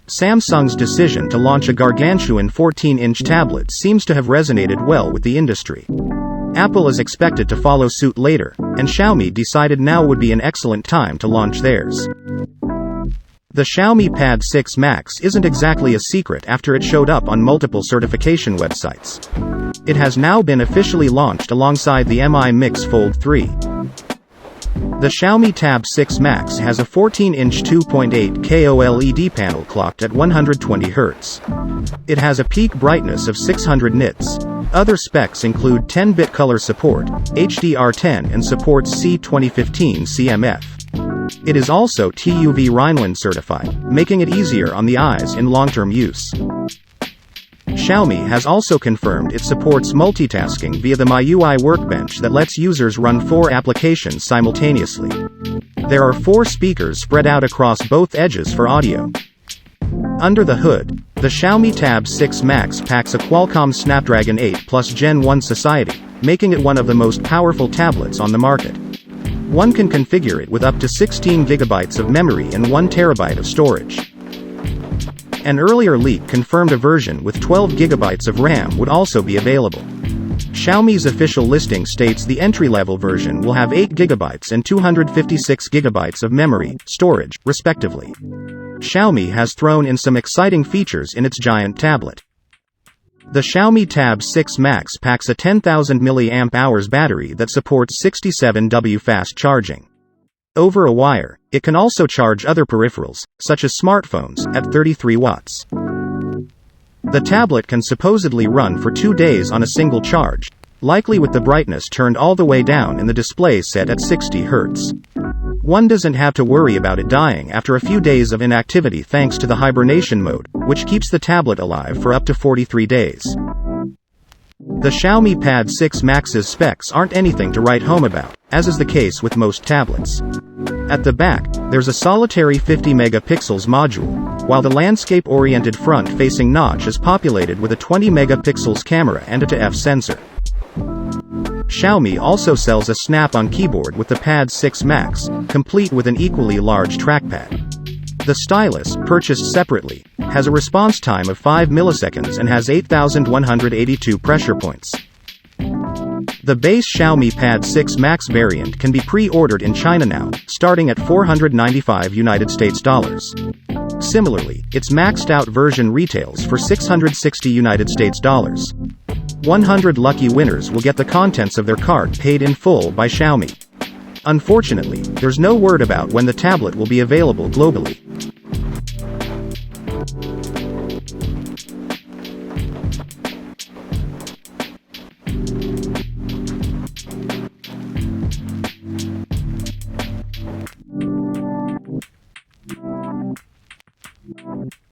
Samsung's decision to launch a gargantuan 14-inch tablet seems to have resonated well with the industry. Apple is expected to follow suit later, and Xiaomi decided now would be an excellent time to launch theirs. The Xiaomi Pad 6 Max isn't exactly a secret after it showed up on multiple certification websites. It has now been officially launched alongside the Mi Mix Fold 3. The Xiaomi Tab 6 Max has a 14-inch 2.8K OLED panel clocked at 120 Hz. It has a peak brightness of 600 nits. Other specs include 10-bit color support, HDR10 and supports C2015 CMF. It is also TUV Rhineland certified, making it easier on the eyes in long-term use. Xiaomi has also confirmed it supports multitasking via the MIUI workbench that lets users run 4 applications simultaneously. There are 4 speakers spread out across both edges for audio. Under the hood, the Xiaomi Tab 6 Max packs a Qualcomm Snapdragon 8 Plus Gen 1 Society, making it one of the most powerful tablets on the market. One can configure it with up to 16 GB of memory and 1 TB of storage. An earlier leak confirmed a version with 12 GB of RAM would also be available. Xiaomi's official listing states the entry-level version will have 8 GB and 256 GB of memory, storage, respectively. Xiaomi has thrown in some exciting features in its giant tablet. The Xiaomi Tab 6 Max packs a 10,000 mAh battery that supports 67W fast charging. Over a wire, it can also charge other peripherals, such as smartphones, at 33 watts. The tablet can supposedly run for 2 days on a single charge, likely with the brightness turned all the way down and the display set at 60 Hz. One doesn't have to worry about it dying after a few days of inactivity thanks to the hibernation mode, which keeps the tablet alive for up to 43 days. The Xiaomi Pad 6 Max's specs aren't anything to write home about, as is the case with most tablets. At the back, there's a solitary 50 megapixels module, while the landscape-oriented front-facing notch is populated with a 20 megapixels camera and a TUV sensor. Xiaomi also sells a snap-on keyboard with the Pad 6 Max, complete with an equally large trackpad. The stylus, purchased separately, has a response time of 5 milliseconds and has 8,182 pressure points. The base Xiaomi Pad 6 Max variant can be pre-ordered in China now, starting at $495 US. Similarly, its maxed-out version retails for $660 US. 100 lucky winners will get the contents of their cart paid in full by Xiaomi. Unfortunately, there's no word about when the tablet will be available globally.